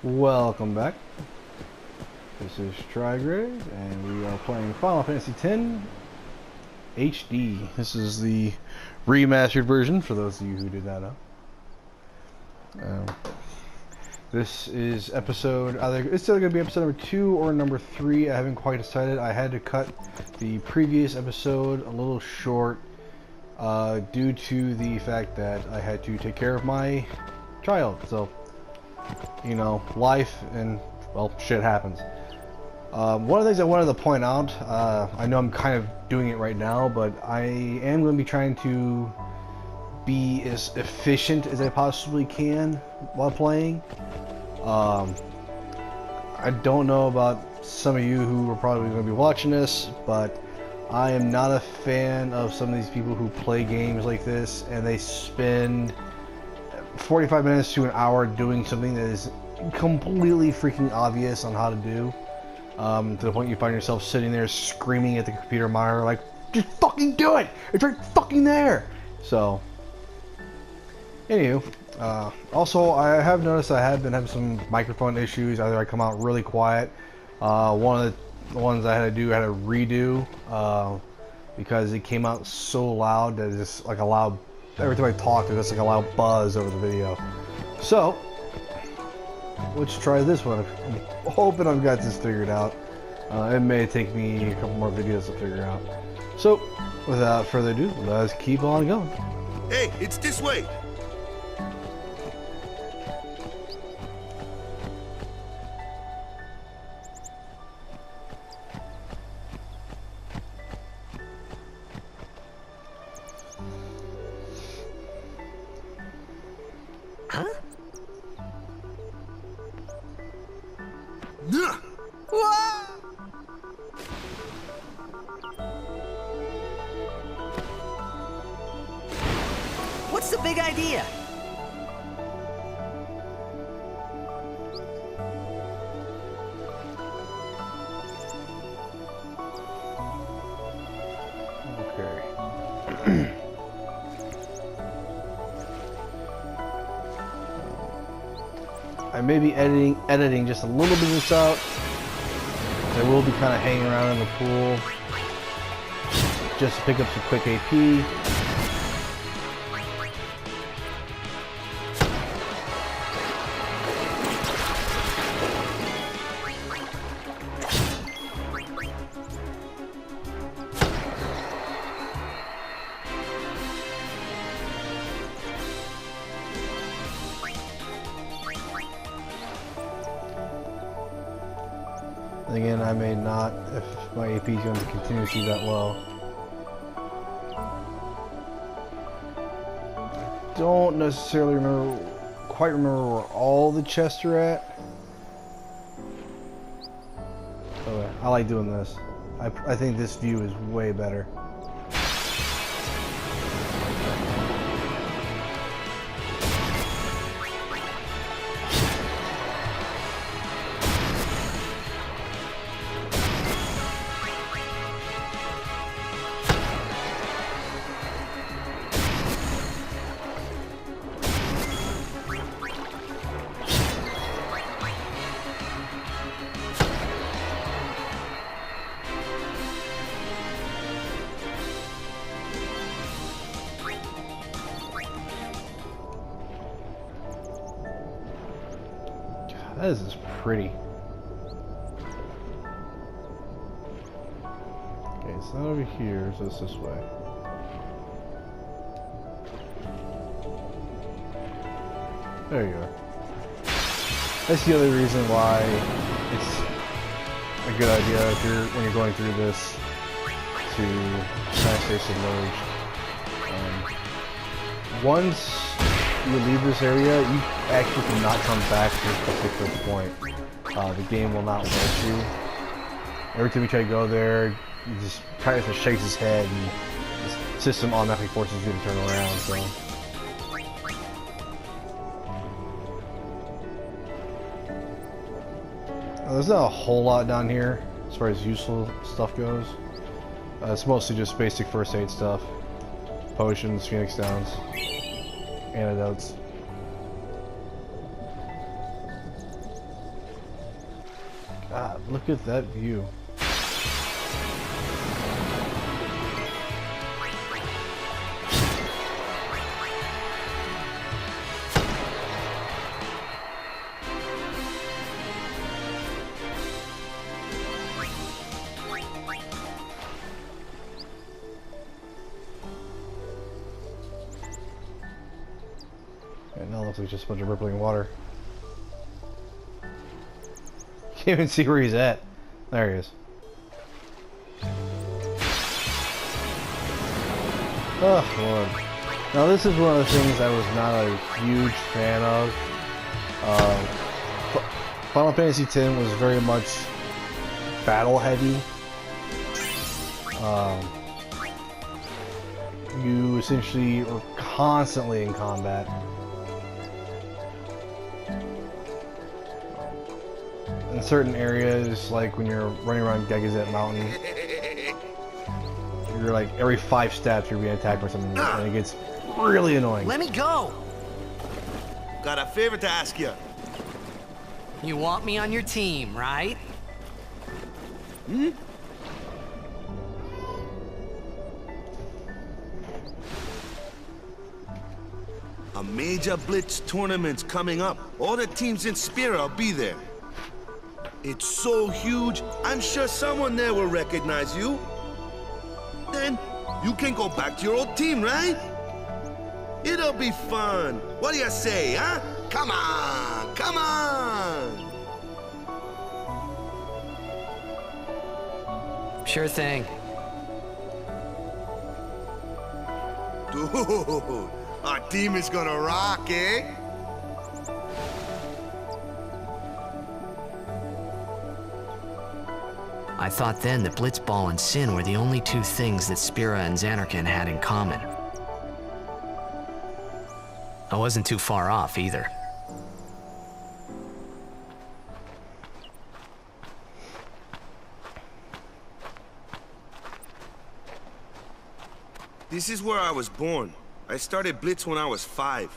Welcome back. This is Trigrid, and we are playing Final Fantasy X HD. This is the remastered version for those of you who did not know. This is episode it's either going to be episode number 2 or number 3. I haven't quite decided. I had to cut the previous episode a little short due to the fact that I had to take care of my child. So, you know, life and, well, shit happens. One of the things I wanted to point out, I know I'm kind of doing it right now, but I am going to be trying to be as efficient as I possibly can while playing. I don't know about some of you who are probably going to be watching this, but I am not a fan of some of these people who play games like this and they spend 45 minutes to an hour doing something that is completely freaking obvious on how to do, to the point you find yourself sitting there screaming at the computer monitor like, just fucking do it! It's right fucking there! So, anywho, also I have noticed I have been having some microphone issues. Either I come out really quiet, one of the ones I had to do, I had to redo, because it came out so loud that it's just like a loud, every time I talk there's just like a loud buzz over the video. So, let's try this one. I'm hoping I've got this figured out. It may take me a couple more videos to figure out. So, without further ado, let's keep on going. Hey, it's this way! Huh? What's the big idea? Okay. I may be editing just a little bit of this out. I will be kind of hanging around in the pool just to pick up some quick AP. And again, I may not if my AP is going to continue to do that well. I don't necessarily quite remember where all the chests are at. Okay, I like doing this. I think this view is way better. That is just pretty. Okay, it's not over here, so it's this way. There you are. That's the other reason why it's a good idea if when you're going through this to kind of stay submerged. Once you leave this area, you actually cannot come back to this particular point. The game will not let you. Every time you try to go there, you just kind of shakes his head, and the system automatically forces you to turn around. So, there's not a whole lot down here as far as useful stuff goes. It's mostly just basic first aid stuff, potions, phoenix downs, antidotes. God, look at that view. And now it looks like just a bunch of rippling water. Can't even see where he's at. There he is. Oh, Lord. Now this is one of the things I was not a huge fan of. Final Fantasy X was very much battle heavy. You essentially were constantly in combat. In certain areas, like when you're running around Gegazet Mountain, you're like every 5 steps you're being attacked by something, and it gets really annoying. Let me go! Got a favor to ask you. You want me on your team, right? Hmm? A major Blitz tournament's coming up. All the teams in Spira will be there. It's so huge, I'm sure someone there will recognize you. Then you can go back to your old team, right? It'll be fun. What do you say, huh? Come on, come on! Sure thing. Dude, our team is gonna rock, eh? I thought then that Blitzball and Sin were the only two things that Spira and Xanarkand had in common. I wasn't too far off either. This is where I was born. I started Blitz when I was 5.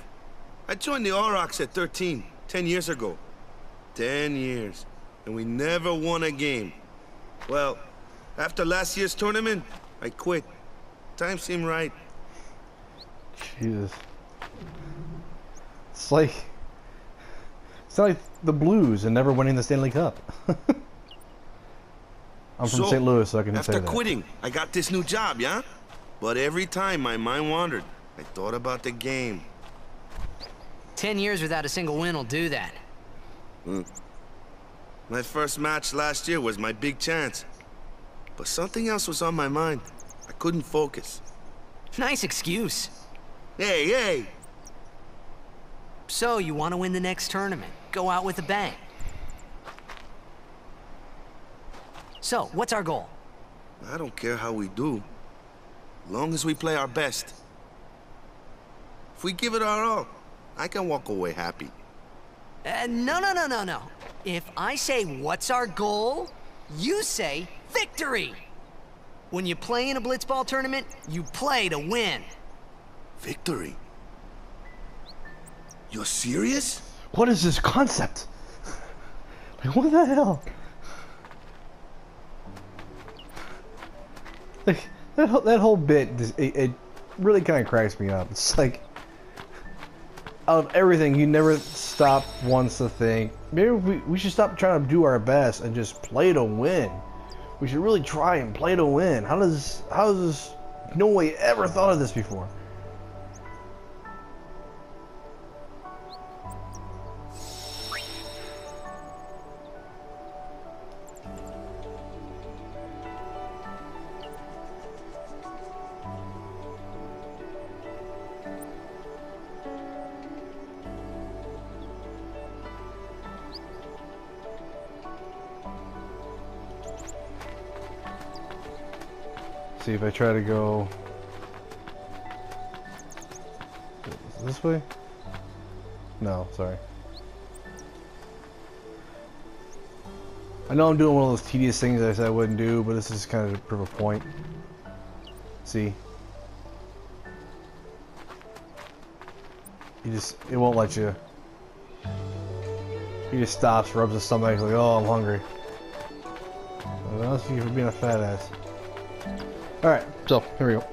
I joined the Aurochs at 13, 10 years ago. 10 years, and we never won a game. Well, after last year's tournament, I quit. Time seemed right. Jesus. It's like the Blues and never winning the Stanley Cup. I'm from St. Louis, so I can say that. After quitting, I got this new job, yeah? But every time my mind wandered, I thought about the game. 10 years without a single win will do that. My first match last year was my big chance. But something else was on my mind. I couldn't focus. Nice excuse. Hey, hey! So, you want to win the next tournament? Go out with a bang. So, what's our goal? I don't care how we do. As long as we play our best. If we give it our all, I can walk away happy. No. If I say, what's our goal? You say, victory! When you play in a Blitzball tournament, you play to win. Victory? You're serious? What is this concept? Like, what the hell? Like, that whole bit, it really kind of cracks me up. It's like, out of everything, you never stop once to think, maybe we should stop trying to do our best and just play to win. We should really try and play to win. How does this, no one ever thought of this before? See if I try to go this way? No, sorry. I know I'm doing one of those tedious things that I said I wouldn't do, but this is kind of to prove a point. See? It won't let you. He just stops, rubs his stomach, like, oh, I'm hungry. I'll see you for being a fat ass. Alright, so, here we go.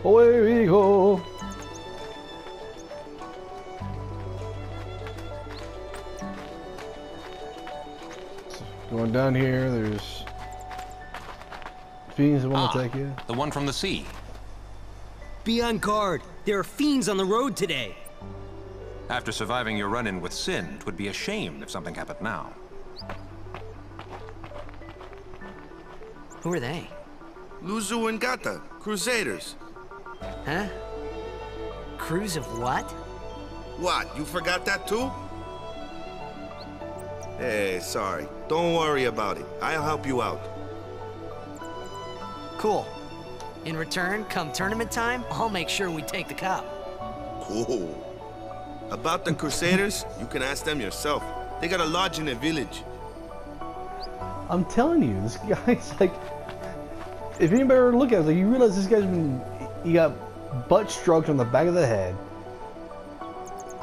Away we go! So, going down here, there's fiends that want to attack you. The one from the sea. Be on guard. There are fiends on the road today. After surviving your run-in with Sin, it would be a shame if something happened now. Who are they? Luzu and Gata, Crusaders. Huh? Crews of what? What, you forgot that too? Hey, sorry. Don't worry about it. I'll help you out. Cool. In return, come tournament time, I'll make sure we take the cup. Cool. About the Crusaders, you can ask them yourself. They got a lodge in a village. I'm telling you, this guy's like... If anybody ever look at it, like, you realize this guy's been... He got butt stroked on the back of the head.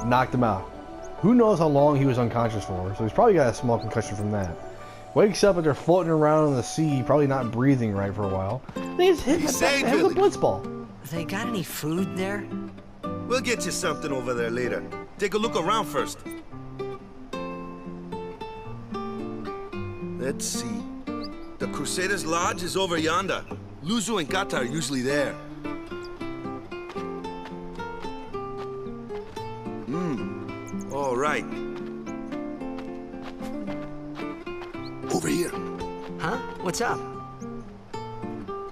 Knocked him out. Who knows how long he was unconscious for, so he's probably got a small concussion from that. Wakes up and they're floating around in the sea, probably not breathing right for a while. They just hit the back with a blitz ball. They got any food there? We'll get you something over there later. Take a look around first. Let's see. The Crusaders' Lodge is over yonder. Luzu and Gata are usually there. All right. Over here. Huh? What's up?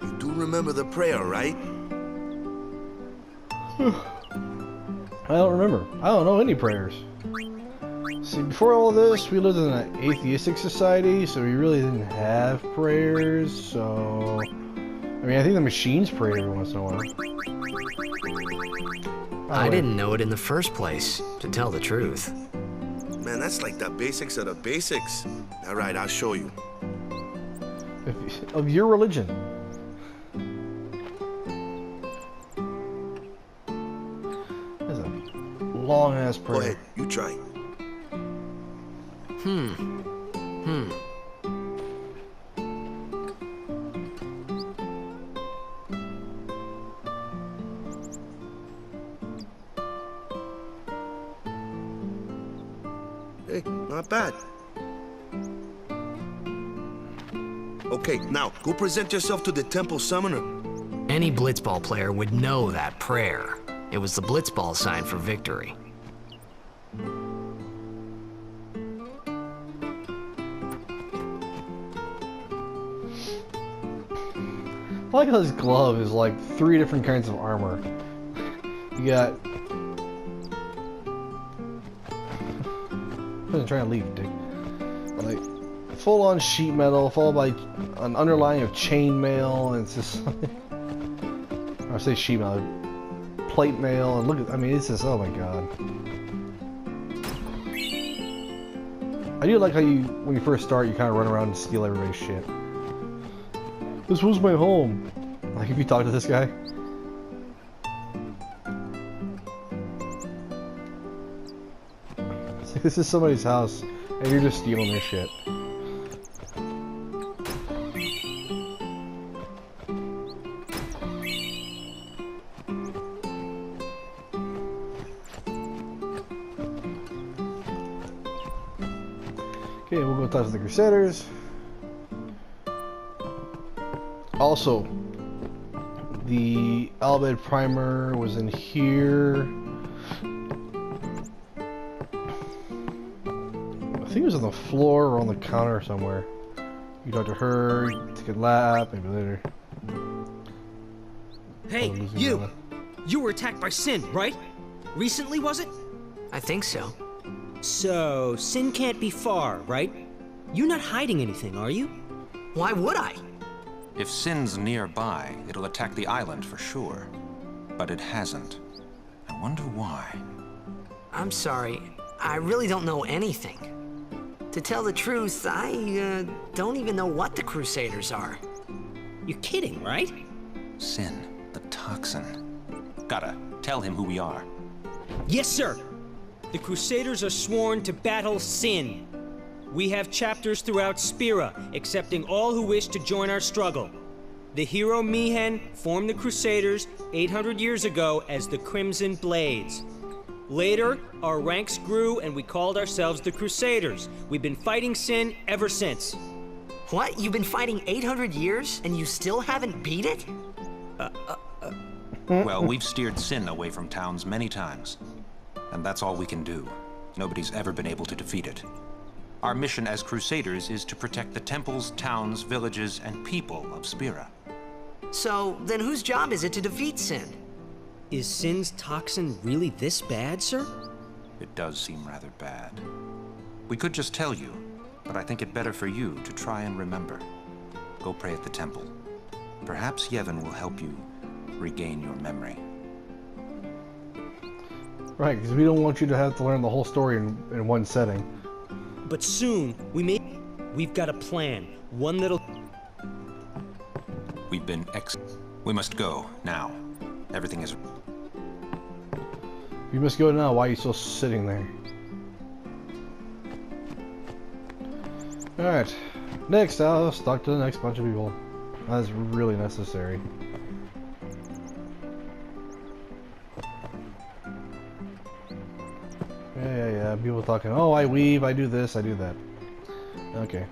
You do remember the prayer, right? I don't remember. I don't know any prayers. See, before all this, we lived in an atheistic society, so we really didn't have prayers, so... I mean, I think the machines pray every once in a while. I didn't know it in the first place, to tell the truth. Man, that's like the basics of the basics. All right, I'll show you. Of your religion. That's a long-ass prayer. Go ahead, you try. Hey, not bad. Okay, now, go present yourself to the temple summoner. Any blitzball player would know that prayer. It was the blitzball sign for victory. I like how this glove is like 3 different kinds of armor. You got... I'm trying to leave, dick. Like, full-on sheet metal, followed by an underlying of chainmail, and it's just... I say sheet metal, plate mail, and look at... I mean, it's just... Oh my god. I do like how you, when you first start, you kind of run around and steal everybody's shit. This was my home. Like, if you talk to this guy. This is somebody's house, and you're just stealing their shit. Okay, we'll go talk to the Crusaders. Also, the Bhed primer was in here. I think it was on the floor or on the counter somewhere. You talk to her, you take a lap, maybe later. Hey, you! You were attacked by Sin, right? Recently, was it? I think so. So, Sin can't be far, right? You're not hiding anything, are you? Why would I? If Sin's nearby, it'll attack the island for sure. But it hasn't. I wonder why. I'm sorry. I really don't know anything. To tell the truth, I don't even know what the Crusaders are. You're kidding, right? Sin, the toxin. Gotta tell him who we are. Yes, sir! The Crusaders are sworn to battle Sin. We have chapters throughout Spira, accepting all who wish to join our struggle. The hero Mihen formed the Crusaders 800 years ago as the Crimson Blades. Later, our ranks grew and we called ourselves the Crusaders. We've been fighting sin ever since. What? You've been fighting 800 years and you still haven't beat it? Well, we've steered sin away from towns many times. And that's all we can do. Nobody's ever been able to defeat it. Our mission as Crusaders is to protect the temples, towns, villages, and people of Spira. So, then whose job is it to defeat sin? Is Sin's toxin really this bad, sir? It does seem rather bad. We could just tell you, but I think it better for you to try and remember. Go pray at the temple. Perhaps Yevon will help you regain your memory. Right, because we don't want you to have to learn the whole story in one setting. But soon, we've got a plan. One that'll... We've been We must go, now. Everything is... You must go now. Why are you still sitting there? Alright. Next, I'll talk to the next bunch of people. That's really necessary. Yeah. People talking, oh, I weave, I do this, I do that. Okay.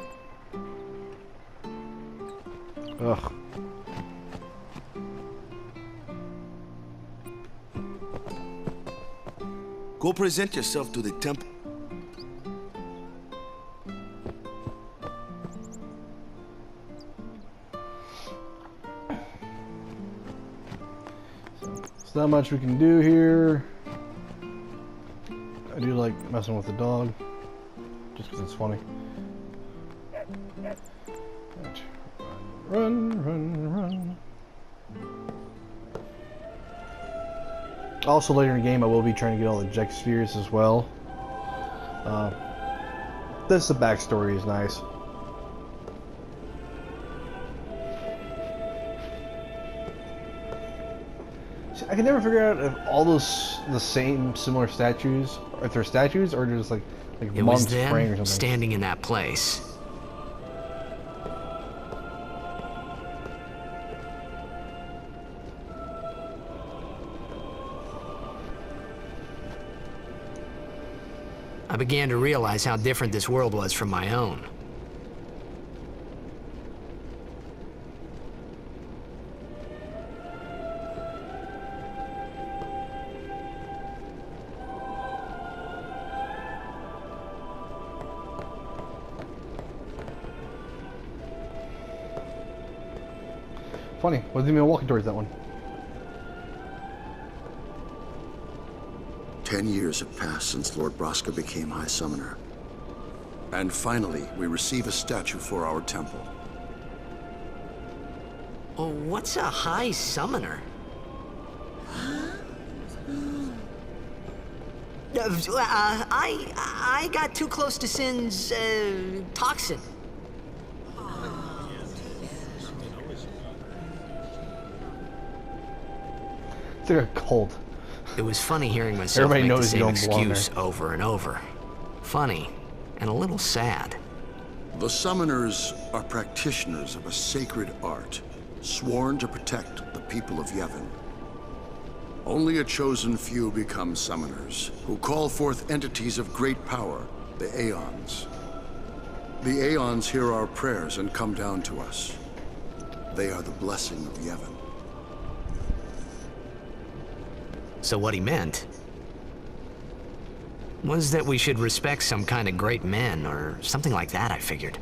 Ugh. Go present yourself to the temple. There's not much we can do here. I do like messing with the dog, just because it's funny. Run. Also, later in the game, I will be trying to get all the Eject Spheres as well. The backstory is nice. See, I can never figure out if all those similar statues, if they're statues or just like It Mom's was them frame or something. standing in that place. I began to realize how different this world was from my own. Funny, wasn't even walking towards that one. 10 years have passed since Lord Braska became High Summoner. And finally, we receive a statue for our temple. Oh, what's a High Summoner? I got too close to Sin's, toxin. It's like a cult. It was funny hearing myself Everybody make the knows you same don't belong excuse there. over and over. Funny, and a little sad. The Summoners are practitioners of a sacred art, sworn to protect the people of Yevon. Only a chosen few become Summoners, who call forth entities of great power, the Aeons. The Aeons hear our prayers and come down to us. They are the blessing of Yevon. So what he meant was that we should respect some kind of great men, or something like that, I figured.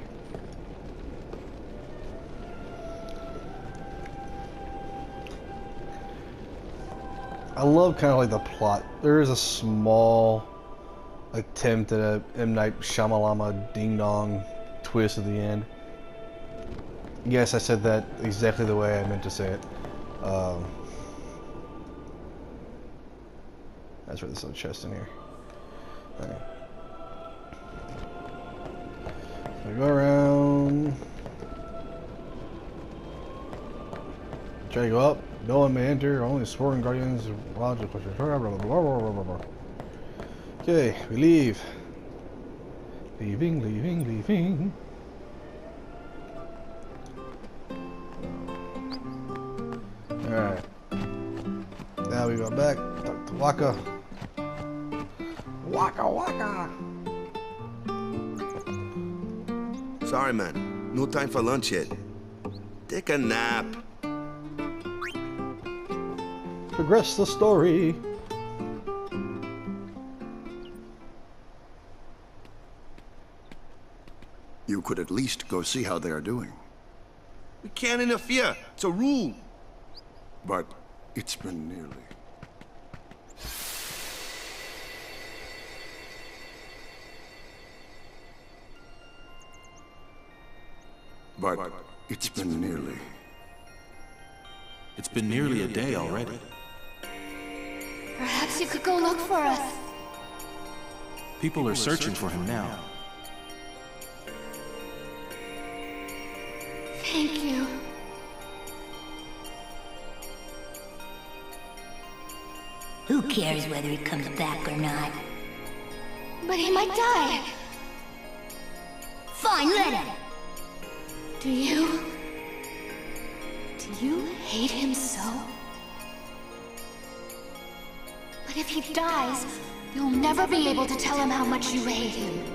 I love kind of like the plot. There is a small attempt at a M. Night Shyamalama ding-dong twist at the end. Yes, I said that exactly the way I meant to say it. That's where there's a chest in here. Alright. So go around. Try to go up. No one may enter. Only sworn guardians of logic. Okay, we leave. Leaving, leaving, leaving. Alright. Now we go back. Talk to Waka. Waka Waka! Sorry, man. No time for lunch yet. Take a nap. Progress the story. You could at least go see how they are doing. We can't interfere. It's a rule. But it's been nearly. But it's been nearly. It's been nearly a day already. Perhaps you could go look for us. People are searching for him now. Thank you. Who cares whether he comes back or not? But he might die. Fine, let him. Do you hate him so? But if he dies, you'll never be able to tell him how much you hate him.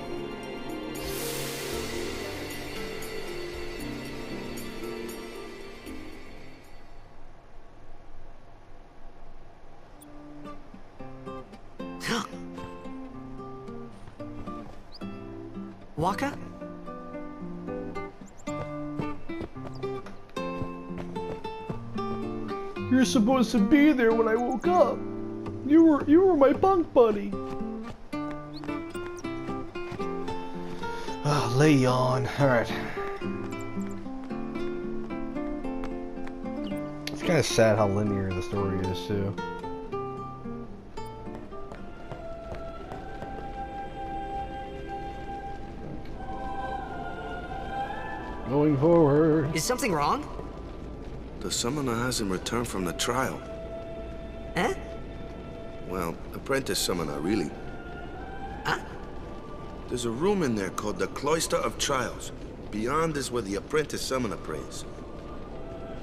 Waka? You're supposed to be there when I woke up. You were my bunk buddy. Oh, lay on. Alright. It's kind of sad how linear the story is, too. Going forward. Is something wrong? The summoner hasn't returned from the trial. Eh? Well, apprentice summoner, really. Huh? There's a room in there called the Cloister of Trials. Beyond is where the apprentice summoner prays.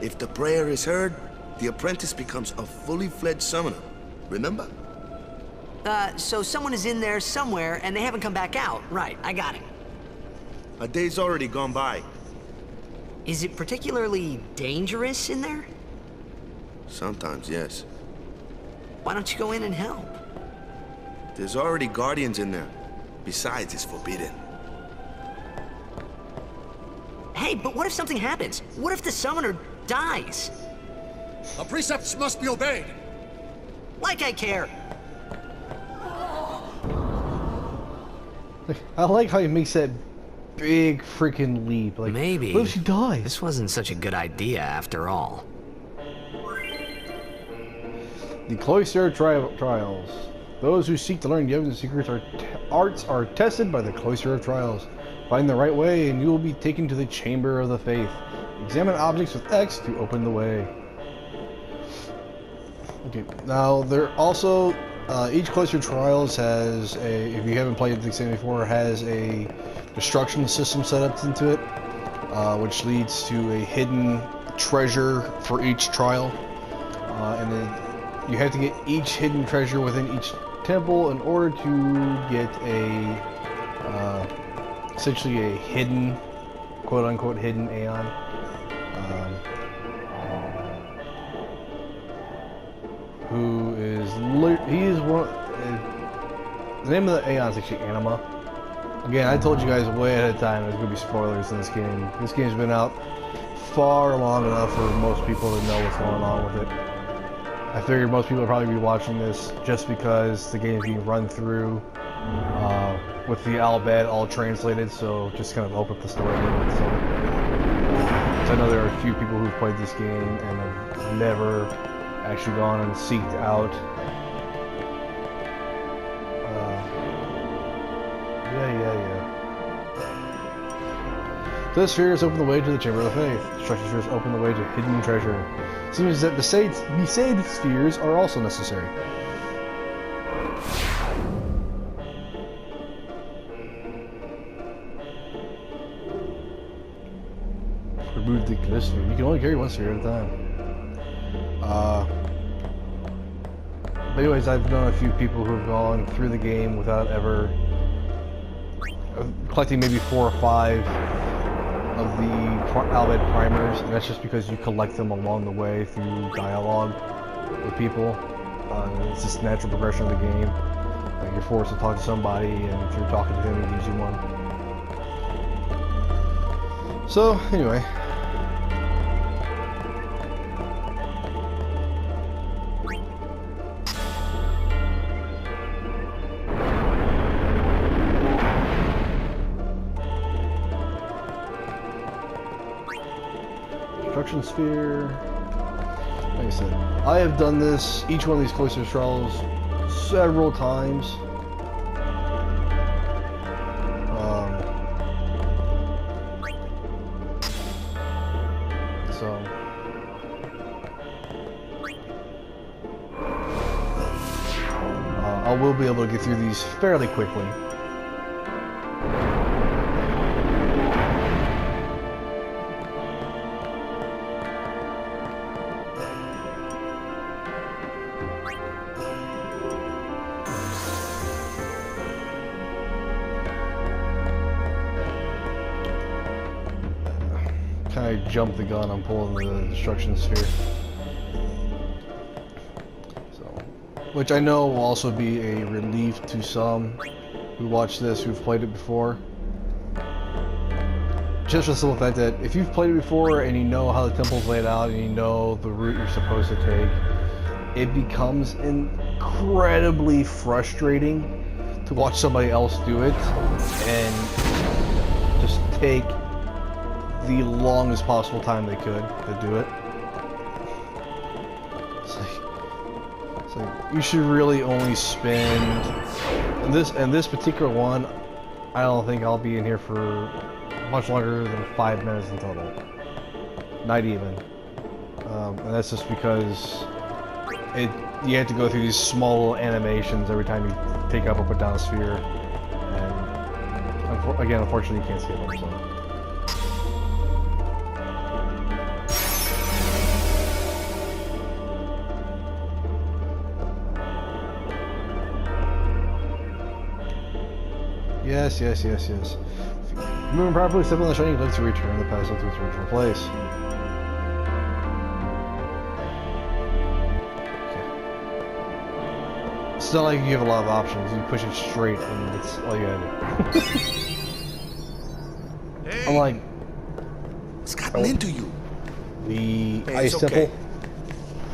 If the prayer is heard, the apprentice becomes a fully fledged summoner. Remember? So someone is in there somewhere and they haven't come back out. Right, I got it. A day's already gone by. Is it particularly dangerous in there? Sometimes, yes. Why don't you go in and help? There's already guardians in there. Besides, it's forbidden. Hey, but what if something happens? What if the summoner dies? The precepts must be obeyed. Like I care. I like how he makes that big freaking leap. Like, Maybe. what if she dies? This wasn't such a good idea after all. The Cloister Trials. Those who seek to learn Yevon's secrets arts are tested by the Cloister of Trials. Find the right way and you will be taken to the Chamber of the Faith. Examine objects with X to open the way. Okay, now there also, each Cloister Trials has a, if you haven't played the game before, has a destruction system set up into it, which leads to a hidden treasure for each trial. And then you have to get each hidden treasure within each temple in order to get a, essentially a hidden, quote-unquote hidden Aeon. Who is, he is one, the name of the Aeon is actually Anima. Again, I told you guys way ahead of time there's going to be spoilers in this game. This game's been out far long enough for most people to know what's going on with it. I figured most people would probably be watching this just because the game's being run through with the Bhed all translated, so just kind of open up the story a little bit. So I know there are a few people who've played this game and have never actually gone and seeked out. The spheres open the way to the Chamber of the Faith. Destruction spheres open the way to hidden treasure. It seems that Besaid spheres are also necessary. reboot the sphere. You can only carry one sphere at a time. But anyways, I've known a few people who have gone through the game without ever collecting maybe 4 or 5 of the Albed primers, and that's just because you collect them along the way through dialogue with people. It's just natural progression of the game. Like you're forced to talk to somebody, and if you're talking to them, he gives you one. So, anyway. Destruction Sphere. Like I said, I have done this, each one of these cloister trials, several times. I will be able to get through these fairly quickly. I jumped the gun, I'm pulling the destruction sphere. So, which I know will also be a relief to some who watch this who've played it before. Just for the simple fact that if you've played it before and you know how the temple's laid out and you know the route you're supposed to take, it becomes incredibly frustrating to watch somebody else do it and just take the longest possible time they could to do it. It's like you should really only spend and this particular one, I don't think I'll be in here for much longer than 5 minutes in total. Not even. And that's just because you have to go through these small little animations every time you take up or put down a sphere, and again, unfortunately, you can't skip them. So. Yes. If you remember properly, step on the shiny live to return the past to its original place. Okay. It's not like you have a lot of options. You push it straight, and that's all you gotta do. Hey, I'm like, what's gotten into you? The Hey, ice it's temple. okay.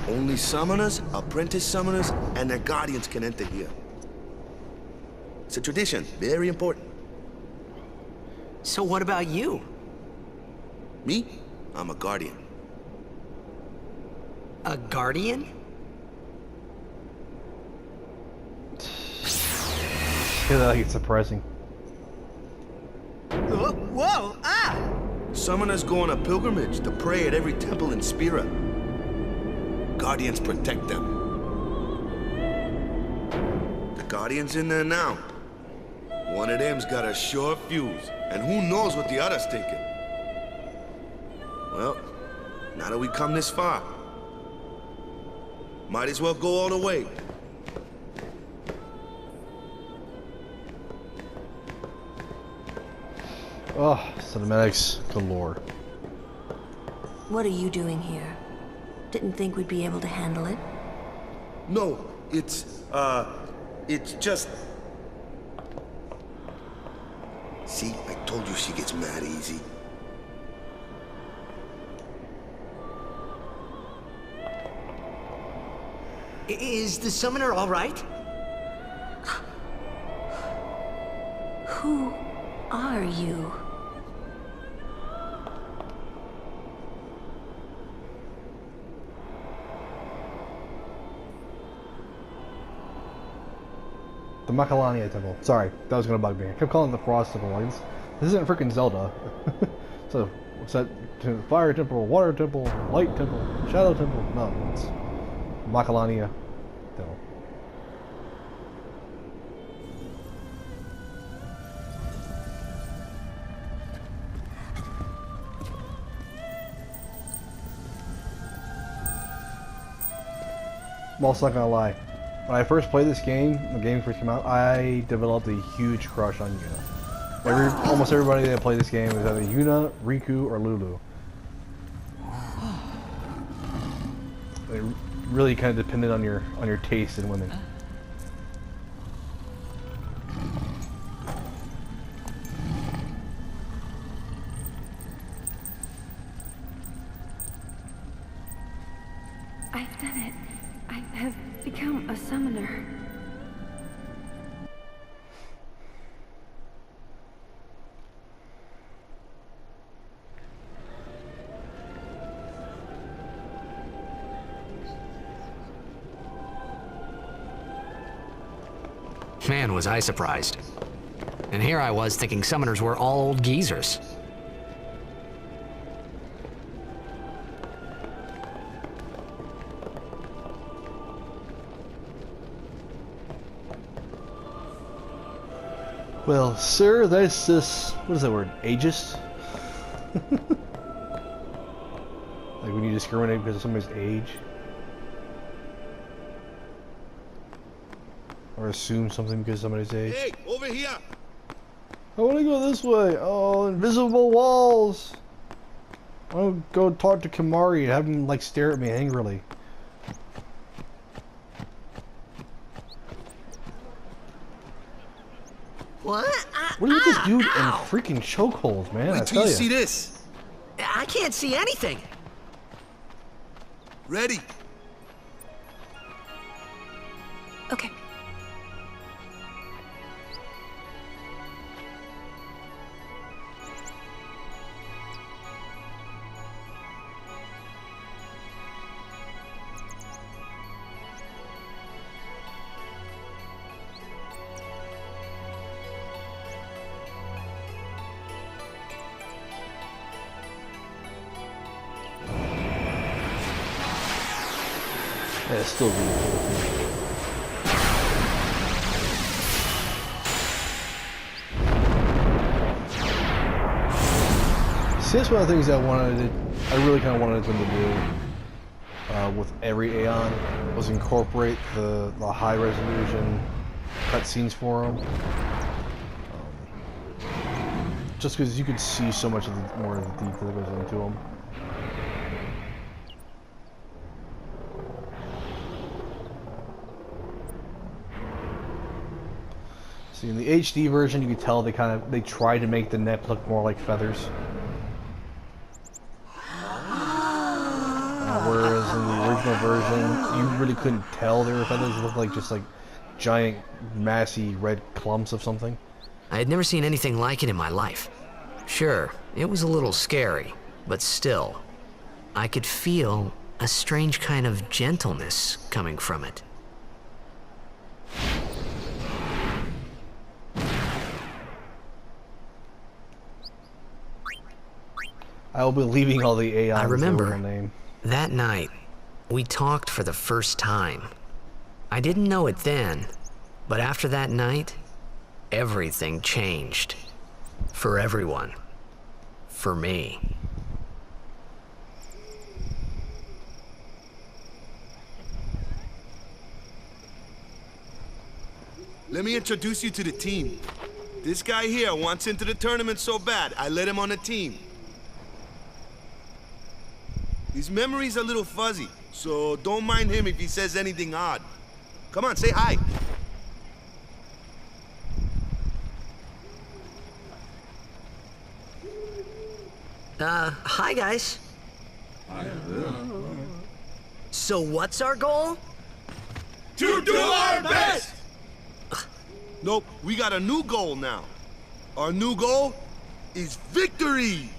Only summoners, apprentice summoners, and their guardians can enter here. It's a tradition, very important. So what about you? Me? I'm a guardian. A guardian? I feel like it's surprising. Whoa! Ah! Summoners go on a pilgrimage to pray at every temple in Spira. Guardians protect them. The guardian's in there now. One of them's got a sure fuse, and who knows what the other's thinking. Well, now that we come this far, might as well go all the way. Oh, cinematics galore. What are you doing here? Didn't think we'd be able to handle it. No, it's just... See, I told you she gets mad easy. Is the summoner all right? Who are you? The Macalania Temple. Sorry, that was gonna bug me. I kept calling it the Frost Temple. Like, this isn't freaking Zelda. So, what's that? Fire Temple, Water Temple, Light Temple, Shadow Temple? No, it's Macalania Temple. I'm also not gonna lie. When I first played this game, when the game first came out, I developed a huge crush on Yuna. Almost everybody that played this game was either Yuna, Riku, or Lulu. It really kind of depended on your taste in women. I've done it. I have become a summoner. Man, was I surprised. And here I was thinking summoners were all old geezers. Well, sir, that's just, what is that word? Ageist? Like when you discriminate because of somebody's age? Or assume something because of somebody's age? Hey, over here! I want to go this way. Oh, invisible walls! I want to go talk to Kimari and have him like stare at me angrily. What? What is with this dude in freaking chokeholds, man? I Wait till tell you ya. see this. I can't see anything. Ready? Okay. Yeah, it's still really cool. See, that's one of the things I really kind of wanted them to do with every Aeon, was incorporate the high resolution cutscenes for them. Just because you could see so much of the, more of the detail that goes into them. See, in the HD version, you could tell they tried to make the neck look more like feathers. Whereas in the original version, you really couldn't tell they were feathers. They looked like just like giant, massy red clumps of something. I had never seen anything like it in my life. Sure, it was a little scary, but still, I could feel a strange kind of gentleness coming from it. I will be leaving all the Aeons. I remember name. That night, we talked for the first time. I didn't know it then, but after that night, everything changed. For everyone. For me. Let me introduce you to the team. This guy here wants into the tournament so bad, I let him on the team. His memory's a little fuzzy, so don't mind him if he says anything odd. Come on, say hi. Hi guys. So what's our goal? To do our best! Nope, we got a new goal now. Our new goal is victory!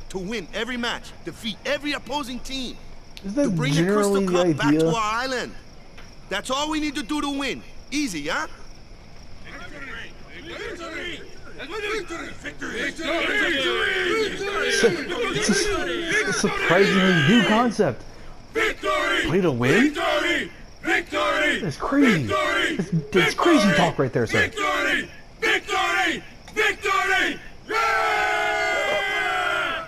To win every match, defeat every opposing team. Is that to bring the generally Crystal the Cup back idea? to our island. That's all we need to do to win. Easy, huh? It's a surprisingly new concept. Play to win? Victory! Victory! That's crazy. That's crazy talk right there, sir. Victory! Victory! Victory! Yeah!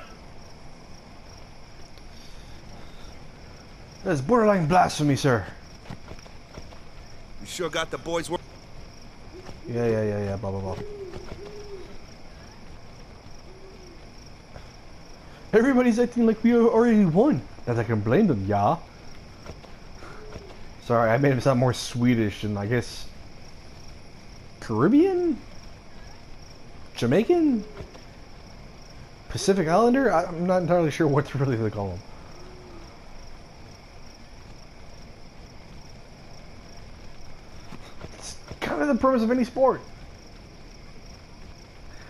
That's borderline blasphemy, sir. You sure got the boys work. Yeah, blah, blah, blah. Everybody's acting like we already won. Not that I can blame them, yeah. Sorry, I made him sound more Swedish and I guess Caribbean? Jamaican? Pacific Islander? I'm not entirely sure what to really call him. It's kind of the purpose of any sport.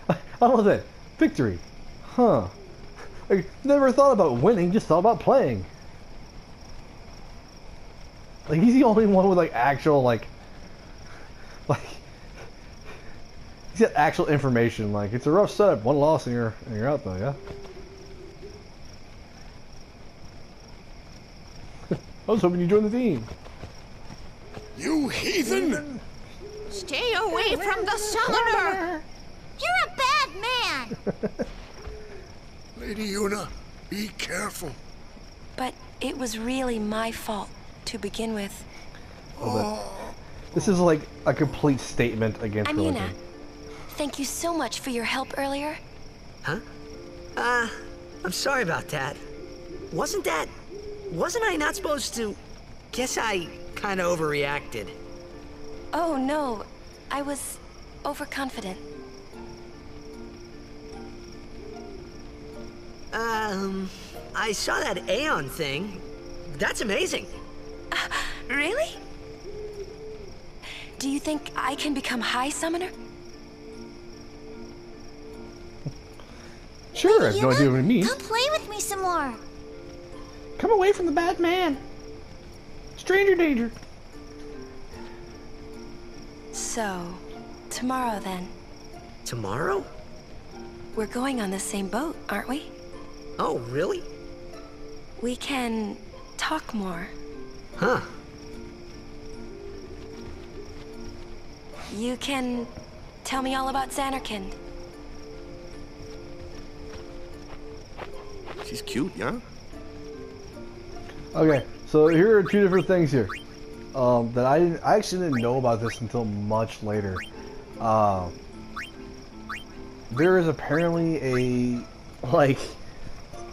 I don't know that. Victory. Huh. I never thought about winning, just thought about playing. Like, he's the only one with, like, actual, like, he's got actual information. Like, it's a rough setup, one loss and you're out, though, yeah? I was hoping you'd join the team. You heathen! Stay away from the summoner! You're a bad man! Lady Yuna, be careful. But it was really my fault to begin with. This is like a complete statement against religion. Yuna, thank you so much for your help earlier. Huh? I'm sorry about that. Wasn't I not supposed to? Guess I kind of overreacted. Oh no, I was overconfident. I saw that Aeon thing. That's amazing. Really? Do you think I can become High Summoner? Sure, I have no idea what it means. Come play with me some more. Come away from the bad man. Stranger danger. So, tomorrow then. Tomorrow? We're going on the same boat, aren't we? Oh, really? We can talk more. Huh. You can tell me all about Xanarkand. She's cute, yeah? Okay, so here are two different things here. That I actually didn't know about this until much later. There is apparently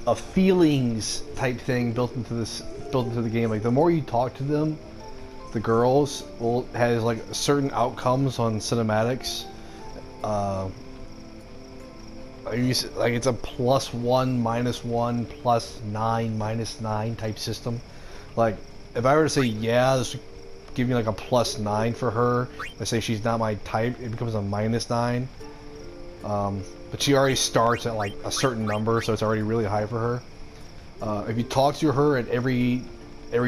a feelings type thing built into the game. Like, the more you talk to them, the girls has like certain outcomes on cinematics. Like, it's a +1, -1, +9, -9 type system. Like, if I were to say, yeah, this would give me like a +9 for her, let's say she's not my type, it becomes a -9. But she already starts at like a certain number, so it's already really high for her. If you talk to her at every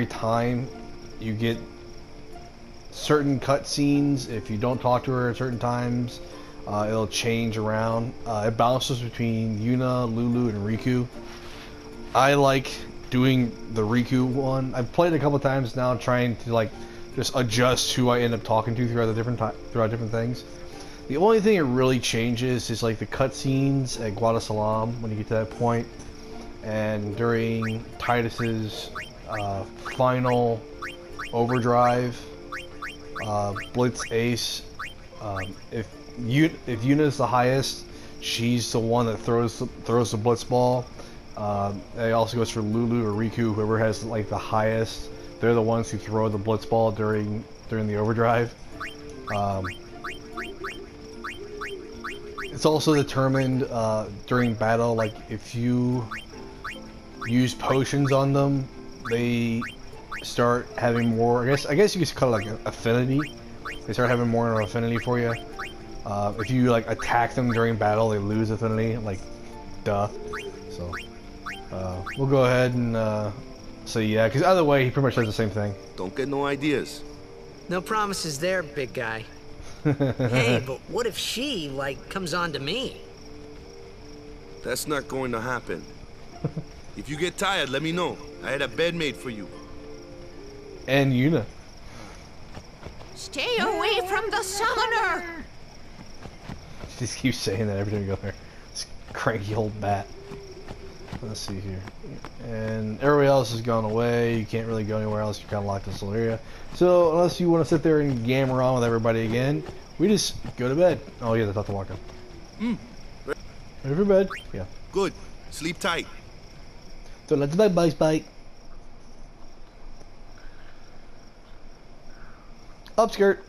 time, you get certain cutscenes. If you don't talk to her at certain times, it'll change around. It bounces between Yuna, Lulu, and Riku. I like doing the Riku one. I've played a couple times now, trying to like just adjust who I end up talking to throughout different things. The only thing it really changes is like the cutscenes at Guadasalam when you get to that point, and during Titus's final overdrive, Blitz Ace. If Yuna's the highest, she's the one that throws the Blitz ball. It also goes for Lulu or Riku, whoever has like the highest. They're the ones who throw the Blitz ball during the overdrive. It's also determined during battle, like if you use potions on them, they start having more. I guess you could call it like an affinity. They start having more of an affinity for you. If you like attack them during battle, they lose affinity. Like, duh. So we'll go ahead and say yeah, because either way, he pretty much does the same thing. Don't get no ideas. No promises there, big guy. Hey, but what if she, like, comes on to me? That's not going to happen. If you get tired, let me know. I had a bed made for you. And Yuna. Stay away from the summoner! She just keeps saying that every time you go there. This cranky old bat. let's see here. And everybody else has gone away. You can't really go anywhere else. You're kind of locked in this little area. So unless you want to sit there and game around with everybody again, we just go to bed. Oh yeah, that's not the walk up. Ready for bed? Yeah. Good. Sleep tight. So let's bite. Up skirt.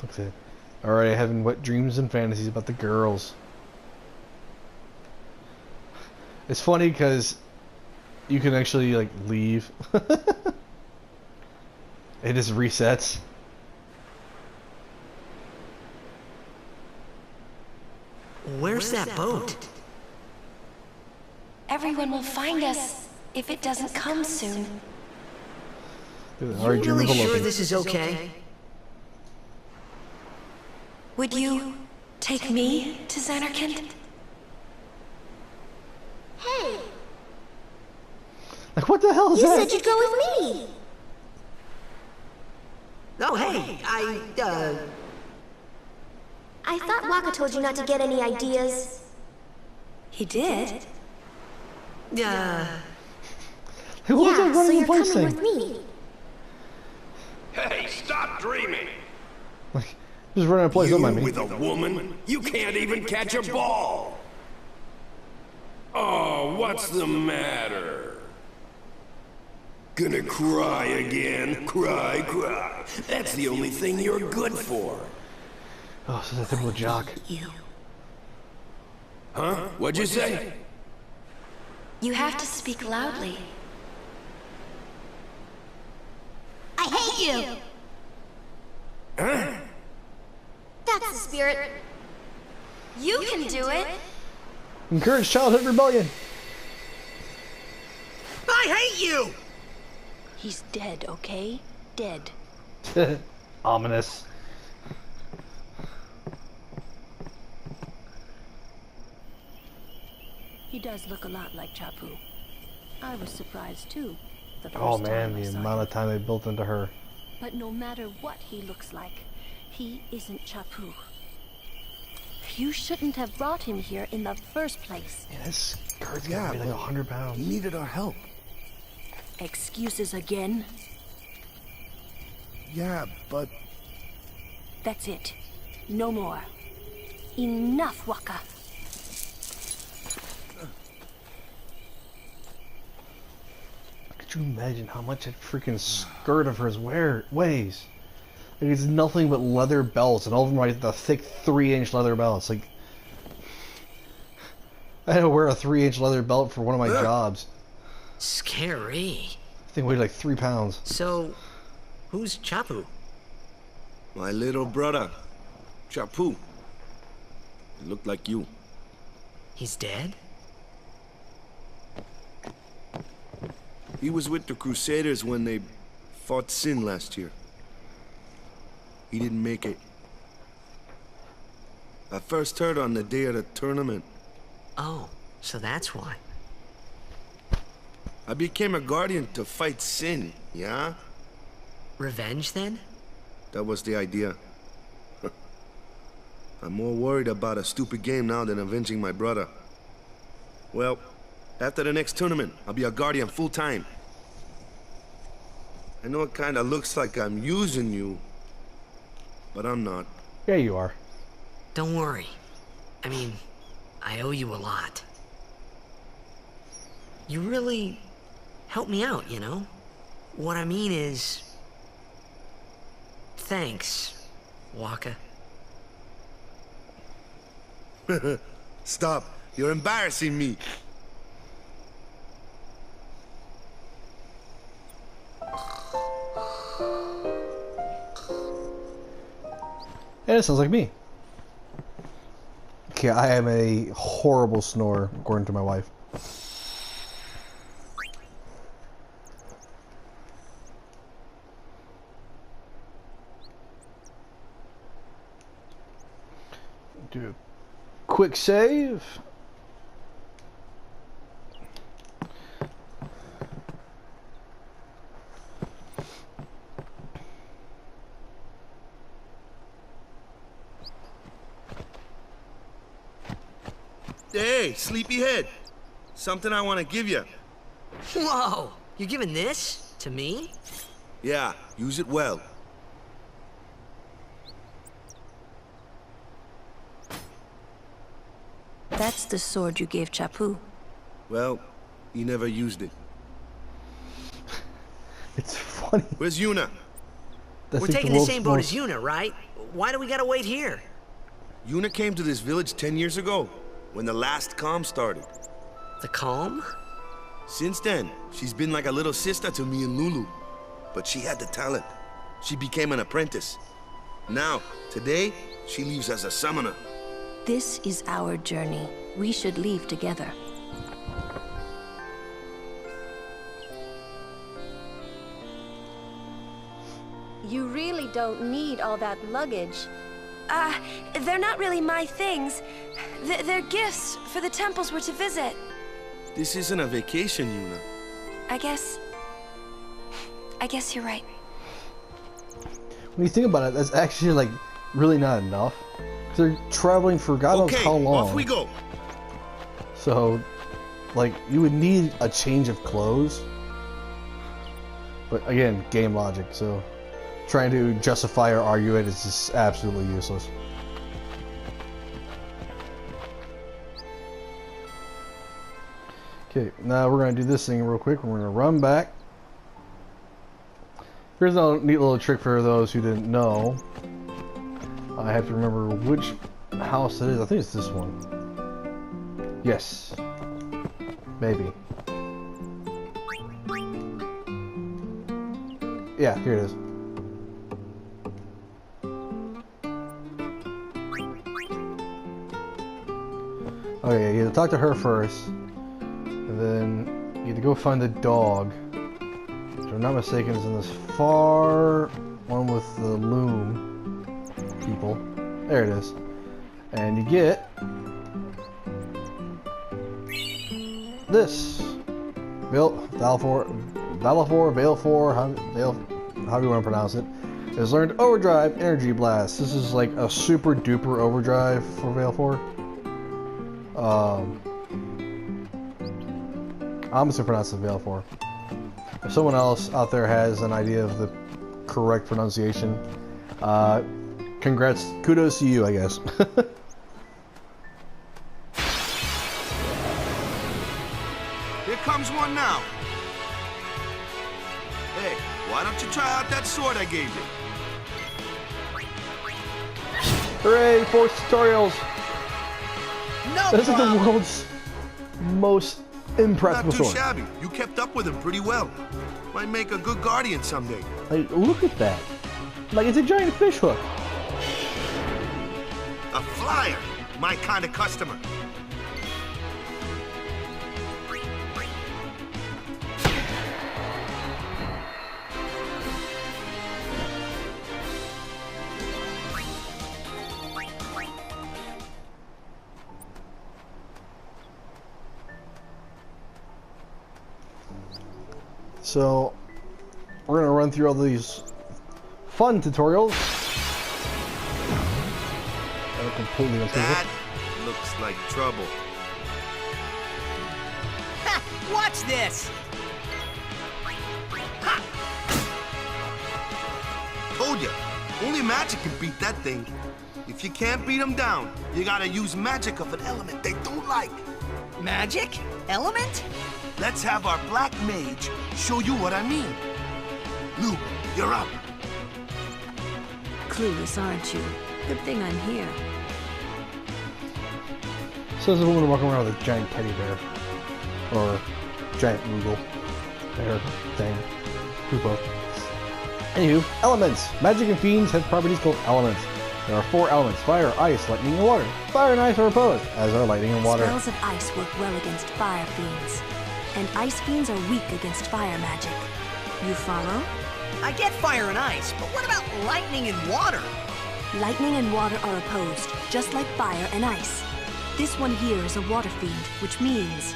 Look at it. Already having wet dreams and fantasies about the girls. It's funny because you can actually like leave. It just resets. Where's that boat? Everyone will find us if it doesn't come soon. You really sure this is okay? Would you take me to Xanarkand? Hey! Like, what the hell is that? You said you'd go with me! Oh, hey, I thought Waka told you not to get any ideas. He did? What was that so running in you're place coming thing? with me. Hey, stop dreaming. Like, just running in place, don't mind me. With a woman? You can't even catch a ball. Oh, what's the matter? Gonna cry again? Cry. That's the only thing you're good for. Oh, so that's a typical jock. You. Huh? What'd you say? You have to speak loudly. I hate you! Huh? That's the spirit. You can do it. Encourage childhood rebellion. I hate you! He's dead, okay? Dead. Ominous. He does look a lot like Chapu. I was surprised too. The first Oh time man, I the saw amount him. of time they built into her. But no matter what he looks like, he isn't Chapu. You shouldn't have brought him here in the first place. Yeah, this guard's gotta be like 100 pounds. He needed our help. Excuses again? Yeah, but That's it. No more. Enough, Waka. Could you imagine how much that freaking skirt of hers weighs? Like, it's nothing but leather belts, and all of them are like the thick 3-inch leather belts. Like, I had to wear a 3-inch leather belt for one of my jobs. Scary. I think it weighed like 3 pounds. So, who's Chapu? My little brother, Chapu. He looked like you. He's dead? He was with the Crusaders when they fought Sin last year. He didn't make it. I first heard on the day of the tournament. Oh, so that's why. I became a guardian to fight Sin, yeah? Revenge, then? That was the idea. I'm more worried about a stupid game now than avenging my brother. Well, after the next tournament, I'll be a guardian full-time. I know it kinda looks like I'm using you, but I'm not. Yeah, you are. Don't worry. I mean, I owe you a lot. You really helped me out, you know? What I mean is... Thanks, Waka. Stop. You're embarrassing me. Yeah, it sounds like me. Okay, I am a horrible snorer, according to my wife. Do a quick save. Hey, sleepyhead. Something I want to give you. Whoa! You're giving this to me? Yeah, use it well. That's the sword you gave Chappu. Well, he never used it. It's funny. Where's Yuna? That's We're like taking the world's same boat most- as Yuna, right? Why do we gotta wait here? Yuna came to this village 10 years ago, when the last calm started. The calm? Since then, she's been like a little sister to me and Lulu. But she had the talent. She became an apprentice. Now, today, she leaves as a summoner. This is our journey. We should leave together. You really don't need all that luggage. They're not really my things. They're gifts for the temples we're to visit. This isn't a vacation, Yuna. I guess you're right. When you think about it, that's actually like really not enough. They're traveling for God knows how long. Off we go. So, like, you would need a change of clothes. But again, game logic. So, trying to justify or argue it is just absolutely useless. Okay, now we're going to do this thing real quick. We're going to run back. Here's a neat little trick for those who didn't know. I have to remember which house it is. I think it's this one. Yes. Maybe. Yeah, here it is. Okay, you have to talk to her first. And then you have to go find the dog. If I'm not mistaken, it's in this far one with the loom people. There it is. And you get this. Balfour, however you want to pronounce it, is learned Overdrive Energy Blast. This is like a super duper overdrive for Balfour. I'm just gonna pronounce it Balfour. If someone else out there has an idea of the correct pronunciation, congrats, kudos to you, I guess. Here comes one now. Hey, why don't you try out that sword I gave you? Hooray, Force tutorials! No This is the problem. world's most impressive Not too sword. shabby. You kept up with him pretty well. Might make a good guardian someday. Like, look at that. Like, it's a giant fish hook. A flyer. My kind of customer. So, we're gonna run through all these fun tutorials. Completely That looks like trouble. Ha! Watch this! Ha! Told ya. Only magic can beat that thing. If you can't beat them down, you gotta use magic of an element they don't like. Magic? Element? Let's have our black mage show you what I mean. Luke, you're up. Clueless, aren't you? Good thing I'm here. So there's a woman walking around with a giant teddy bear. Or giant Moogle bear thing. Hoopo. Anywho, elements. Magic and fiends have properties called elements. There are 4 elements: fire, ice, lightning, and water. Fire and ice are opposed, as are lightning and water. Spells of ice work well against fire fiends. And ice fiends are weak against fire magic. You follow? I get fire and ice, but what about lightning and water? Lightning and water are opposed, just like fire and ice. This one here is a water fiend, which means...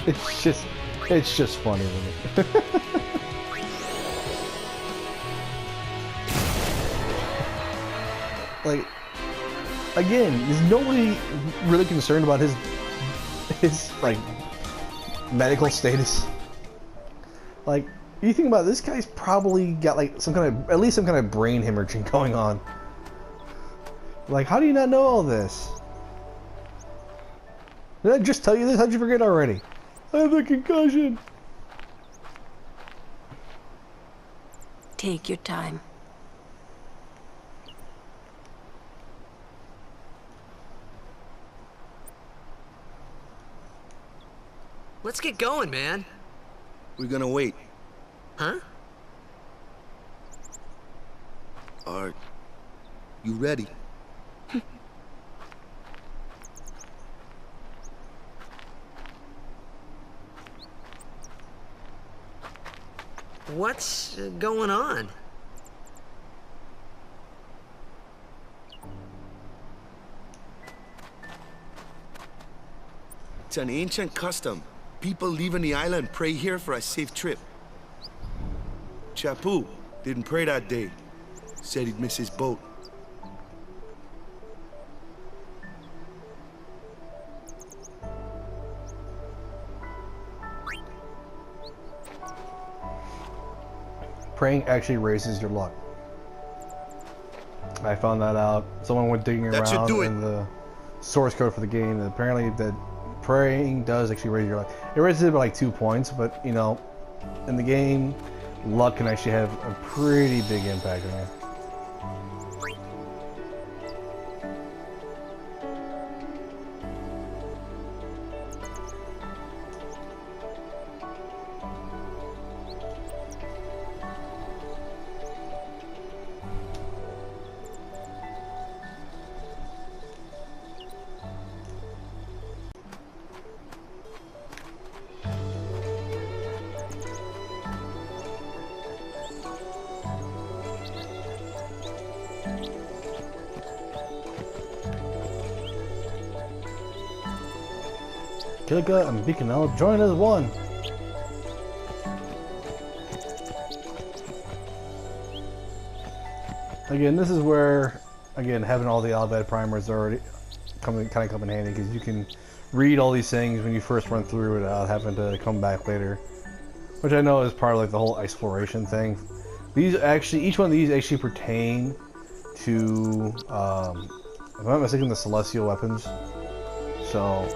It's just funny with it. Like, again, is nobody really concerned about his like medical status? Like, you think about it, this guy's probably got like some kind of, at least some kind of brain hemorrhaging going on. Like, how do you not know all this? Did I just tell you this? How'd you forget already? I have a concussion. Take your time. Let's get going, man. We're gonna wait. Huh? Are you ready? What's going on? It's an ancient custom. People leaving the island pray here for a safe trip. Chappu didn't pray that day. Said he'd miss his boat. Praying actually raises your luck. I found that out. Someone went digging around in the source code for the game, and apparently that praying does actually raise your luck. It raises it by like 2 points, but you know, in the game, luck can actually have a pretty big impact on you. Kilika and Beaconel join as one. Again, this is where, again, having all the Bhed primers already come in handy, because you can read all these things when you first run through it without having to come back later, which I know is part of like the whole exploration thing. These actually, each one of these actually pertain to, if I'm not mistaken, the celestial weapons. So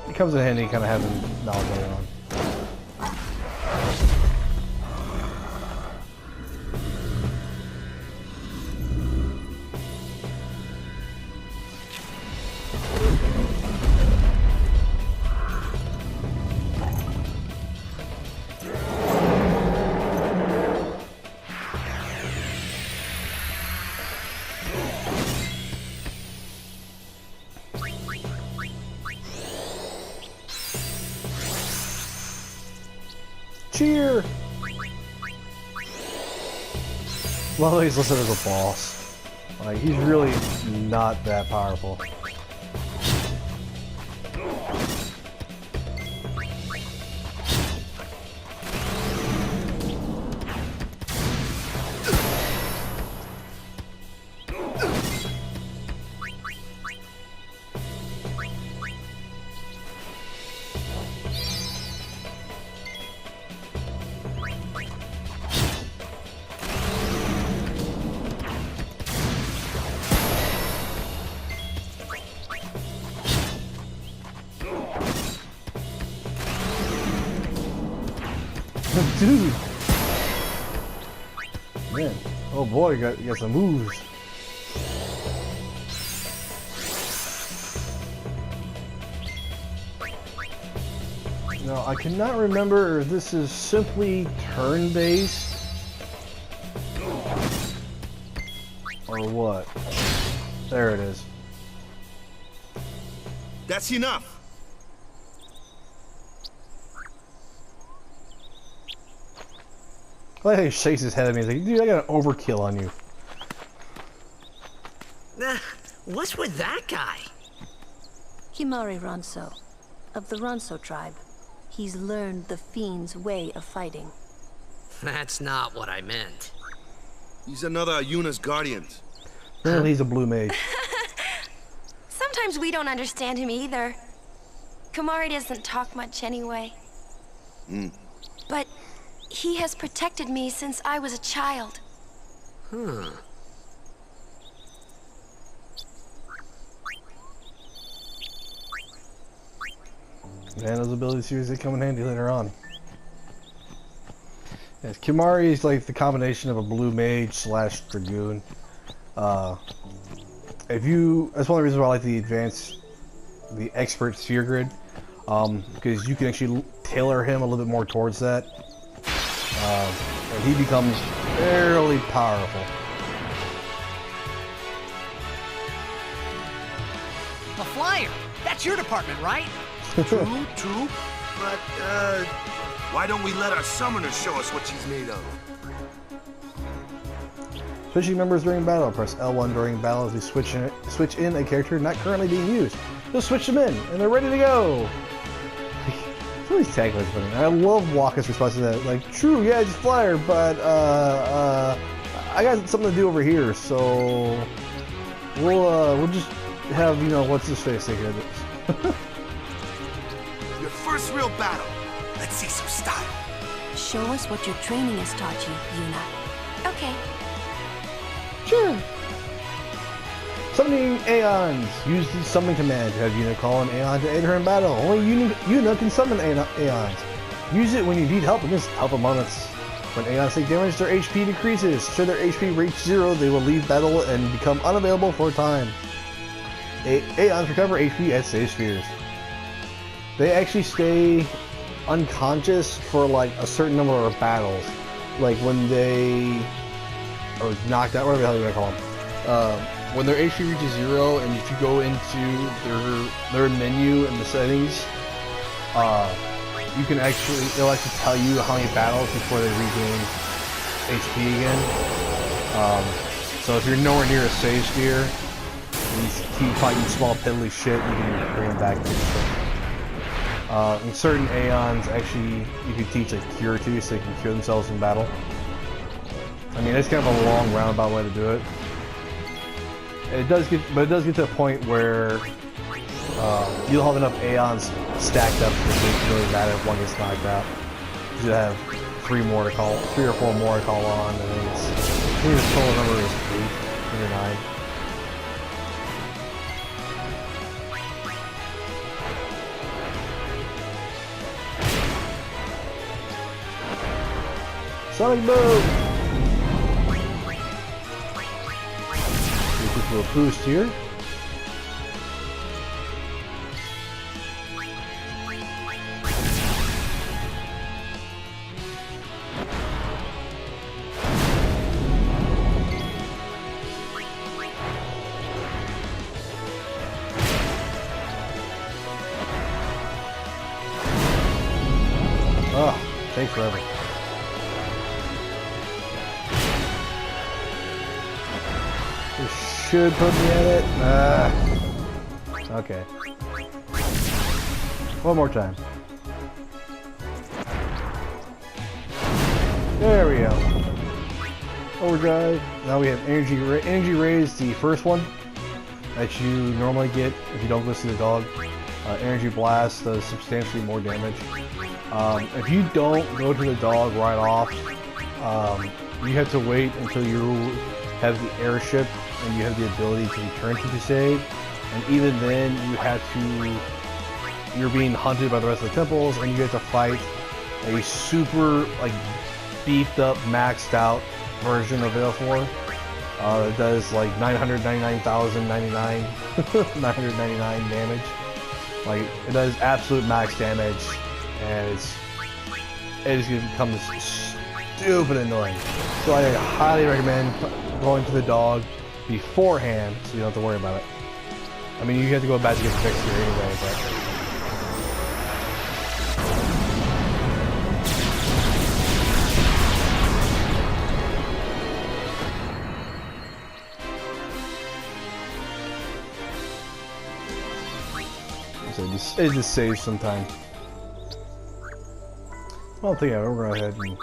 it comes in handy kind of having knowledge going on. Cheer! Well, he's listed as a boss. Like, he's really not that powerful. Dude! Man, oh boy, you got some moves. Now, I cannot remember if this is simply turn-based or what. There it is. That's enough. I like how he shakes his head at me. He's like, dude, I got an overkill on you. What's with that guy? Himari Ronso, of the Ronso tribe. He's learned the Fiend's way of fighting. That's not what I meant. He's another Yuna's guardian. Well, he's a blue mage. Sometimes we don't understand him either. Kamari doesn't talk much anyway. But he has protected me since I was a child. Man, those ability series, they come in handy later on. Yes, Kimari is like the combination of a blue mage slash dragoon. That's one of the reasons why I like the expert sphere grid, because you can actually tailor him a little bit more towards that, and he becomes fairly powerful. A flyer! That's your department, right? True. But, why don't we let our summoner show us what she's made of? Switching members during battle. Press L1 during battle as we switch in a character not currently being used. Just switch them in, and they're ready to go! Some of these taglines funny. I love Waka's response to that. Like, true, yeah, it's flyer, but, I got something to do over here, so... We'll just have, you know, what's his face take care of this. Your first real battle. Let's see some style. Show us what your training has taught you, Yuna. Okay. Sure. Summoning Aeons. Use the summon command to have Yuna call an Aeon to aid her in battle. Only Yuna can summon Aeons. Use it when you need help against tough opponents. When Aeons take damage, their HP decreases. Should their HP reach 0, they will leave battle and become unavailable for a time. Aeons recover HP at save spheres. They actually stay unconscious for like a certain number of battles. Like when they are knocked out, whatever the hell you want to call them. When their HP reaches 0, and if you go into their menu in the settings, you can they'll actually tell you how many battles before they regain HP again. So if you're nowhere near a save sphere, and you keep fighting small piddly shit, you can bring them back to the ship. In certain Aeons, actually, you can teach like cure to, so they can cure themselves in battle. I mean, it's kind of a long roundabout way to do it. It does get to a point where you'll have enough Aeons stacked up that it doesn't really matter if one gets knocked out. You have 3 or 4 more to call on, and I think the total number is 8 or 9. Sonic boom! Quick little boost here. Oh, takes forever. Should put me at it. Okay. One more time. There we go. Overdrive. Now we have energy. Energy raise, the first one that you normally get if you don't go see the dog. Energy blast does substantially more damage. If you don't go to the dog right off, you have to wait until you have the airship and you have the ability to return to Crusade, and even then you're being hunted by the rest of the temples, and you have to fight a super like beefed up, maxed out version of Veilfor. It does like 999,099 999 damage. Like it does absolute max damage, and it is gonna become stupid annoying. So I highly recommend going to the dog beforehand, so you don't have to worry about it. I mean, you have to go back to get the fixed here anyway, but... So it just saves some time. I don't think we're going to go ahead and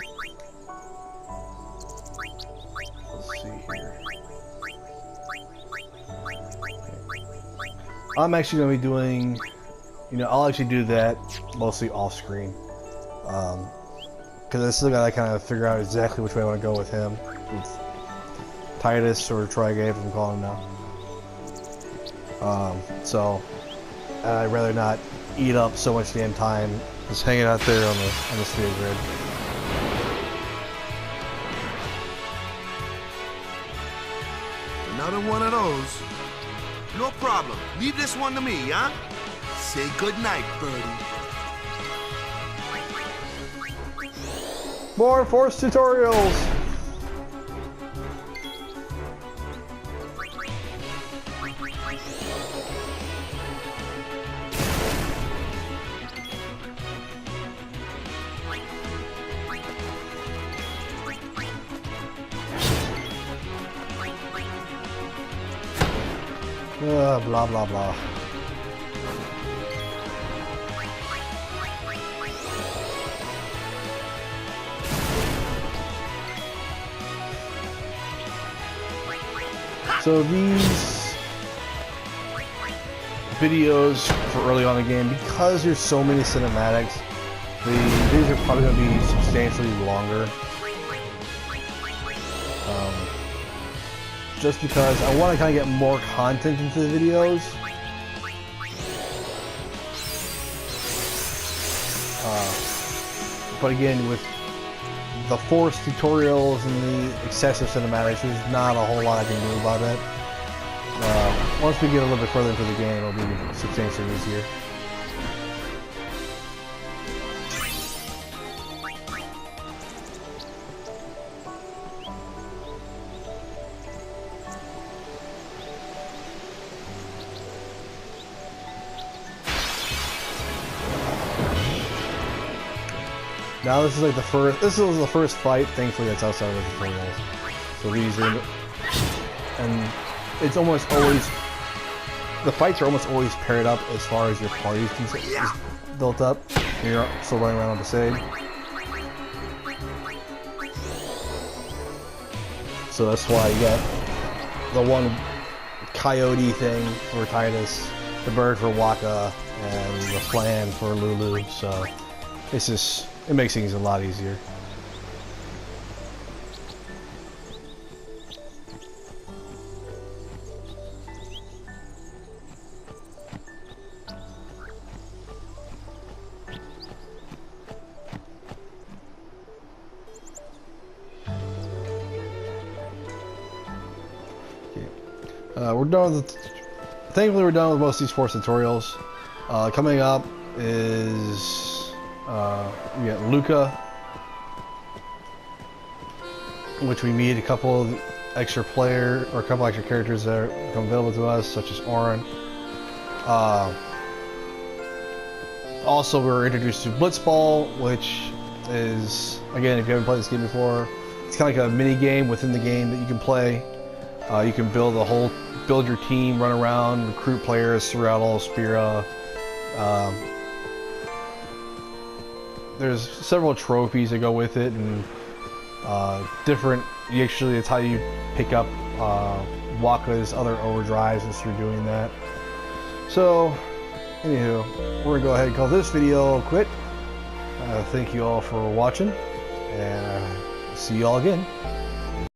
I'm actually going to be doing, I'll actually do that mostly off screen. Because I still got to kind of figure out exactly which way I want to go with him. With Titus or Trigave, I'm calling him now. So I'd rather not eat up so much damn time just hanging out there on the sphere grid. Another one of those. No problem. Leave this one to me, huh? Say goodnight, birdie. More Force tutorials! Blah blah blah. So these videos for early on in the game, because there's so many cinematics, these are probably going to be substantially longer. Just because I want to kind of get more content into the videos. But again, with the Force tutorials and the excessive cinematics, there's not a whole lot I can do about it. Once we get a little bit further into the game, it'll be substantially easier. Now this is like this is the first fight, thankfully, that's outside of the tutorials. So these are, and it's almost always, the fights are almost always paired up as far as your party's built up. And you're still running around on the stage. So that's why you got the one coyote thing for Titus, the bird for Waka, and the flan for Lulu. So it's just, it makes things a lot easier. We're done with thankfully we're done with most of these Force tutorials. Coming up is we got Luca, which we meet a couple of extra characters that become available to us, such as Auron. Also, we're introduced to Blitzball, which is, again, if you haven't played this game before, it's kind of like a mini game within the game that you can play. You can build your team, run around, recruit players throughout all of Spira. There's several trophies that go with it, and it's how you pick up Waka's other overdrives as you're doing that. So, anywho, we're gonna go ahead and call this video quit. Thank you all for watching, and see you all again.